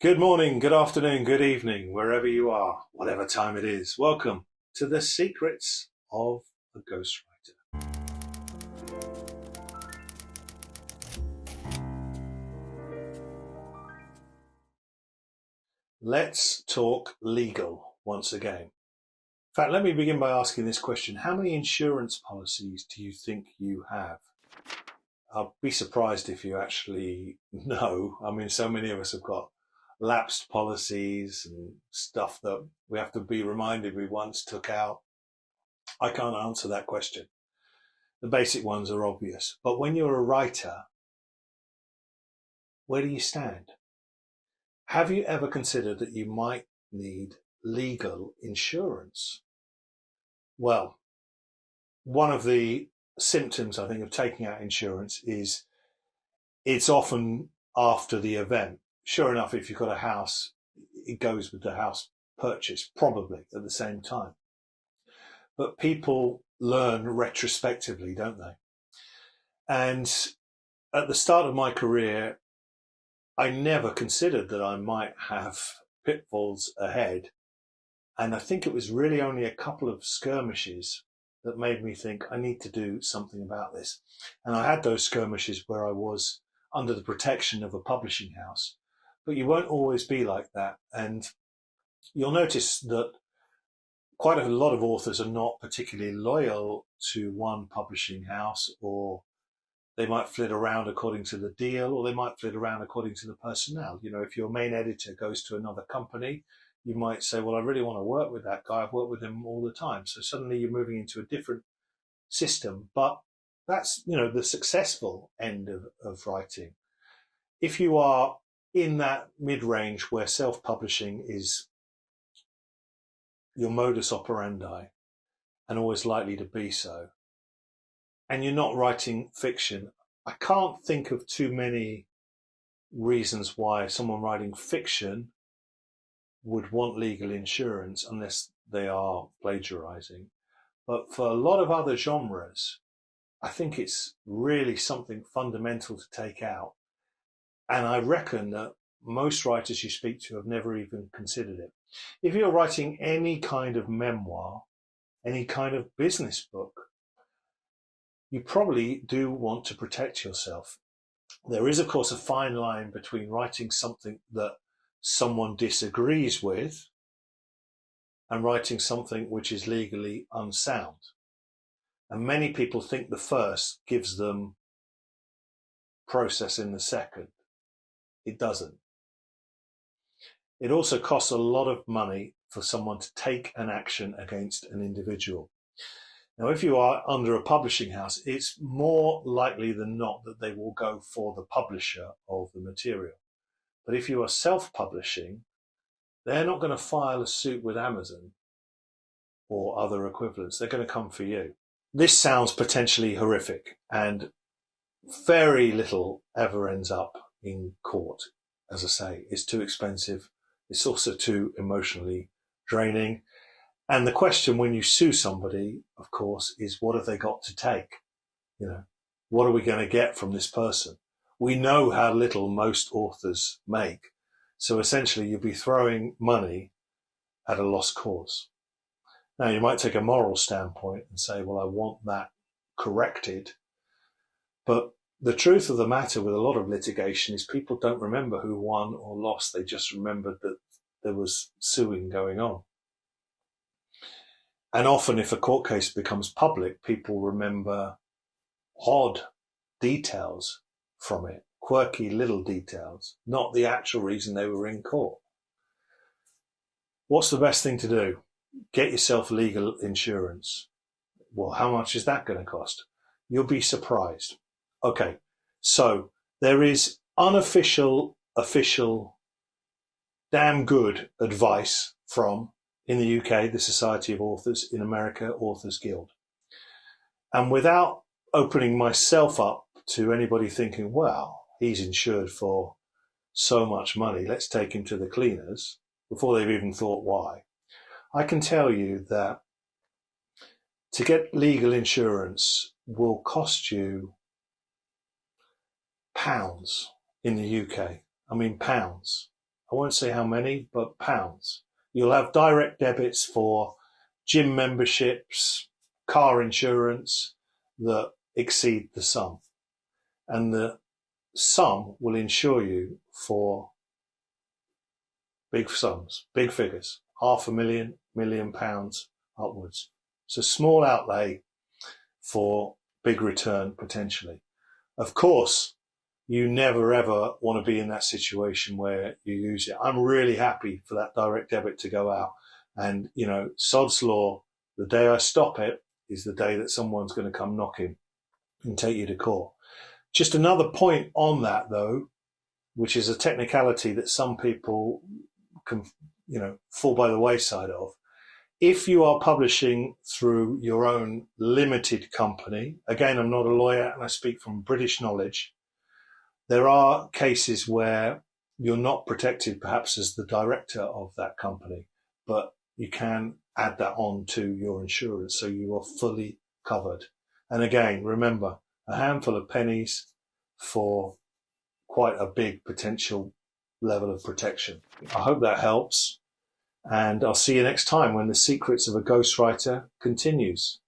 Good morning, good afternoon, good evening, wherever you are, whatever time it is. Welcome to the secrets of a ghostwriter. Let's talk legal once again. In fact, let me begin by asking this question. How many insurance policies do you think you have? I'll be surprised if you actually know. I mean, so many of us have got lapsed policies and stuff that we have to be reminded we once took out. I can't answer that question. The basic ones are obvious. But when you're a writer, where do you stand? Have you ever considered that you might need legal insurance? Well, one of the symptoms, I think, of taking out insurance is it's often after the event. Sure enough, if you've got a house, it goes with the house purchase, probably at the same time. But people learn retrospectively, don't they? And at the start of my career, I never considered that I might have pitfalls ahead. And I think it was really only a couple of skirmishes that made me think I need to do something about this. And I had those skirmishes where I was under the protection of a publishing house. But you won't always be like that. And you'll notice that quite a lot of authors are not particularly loyal to one publishing house, or they might flit around according to the deal, or they might flit around according to the personnel. You know, if your main editor goes to another company, you might say, well, I really want to work with that guy. I've worked with him all the time. So suddenly you're moving into a different system. But that's, the successful end of writing. If you are in that mid-range where self-publishing is your modus operandi and always likely to be so, and you're not writing fiction, I can't think of too many reasons why someone writing fiction would want legal insurance unless they are plagiarizing. But for a lot of other genres, I think it's really something fundamental to take out. And I reckon that most writers you speak to have never even considered it. If you're writing any kind of memoir, any kind of business book, you probably do want to protect yourself. There is, of course, a fine line between writing something that someone disagrees with and writing something which is legally unsound. And many people think the first gives them process in the second. It doesn't. It also costs a lot of money for someone to take an action against an individual. Now, if you are under a publishing house, it's more likely than not that they will go for the publisher of the material. But if you are self-publishing, they're not going to file a suit with Amazon or other equivalents. They're going to come for you. This sounds potentially horrific, and very little ever ends up in court. As I say, it's too expensive. It's also too emotionally draining. And the question when you sue somebody, of course, is what have they got to take? What are we going to get from this person? We know how little most authors make. So essentially you'll be throwing money at a lost cause. Now, you might take a moral standpoint and say, well, I want that corrected. But the truth of the matter with a lot of litigation is people don't remember who won or lost. They just remembered that there was suing going on. And often if a court case becomes public, people remember odd details from it, quirky little details, not the actual reason they were in court. What's the best thing to do? Get yourself legal insurance. Well, how much is that going to cost? You'll be surprised. Okay, so there is unofficial, official, damn good advice from, in the UK, the Society of Authors, in America, Authors Guild. And without opening myself up to anybody thinking, well, he's insured for so much money, let's take him to the cleaners, before they've even thought why, I can tell you that to get legal insurance will cost you pounds in the UK. I mean, pounds. I won't say how many, but pounds. You'll have direct debits for gym memberships, car insurance that exceed the sum. And the sum will insure you for big sums, big figures, £500,000, £1,000,000 upwards. It's a small outlay for big return potentially. Of course, you never ever want to be in that situation where you use it. I'm really happy for that direct debit to go out. And, you know, sod's law, the day I stop it is the day that someone's going to come knocking and take you to court. Just another point on that, though, which is a technicality that some people can, you know, fall by the wayside of. If you are publishing through your own limited company, again, I'm not a lawyer and I speak from British knowledge, there are cases where you're not protected perhaps as the director of that company, but you can add that on to your insurance so you are fully covered. And again, remember, a handful of pennies for quite a big potential level of protection. I hope that helps. And I'll see you next time when The Secrets of a Ghostwriter continues.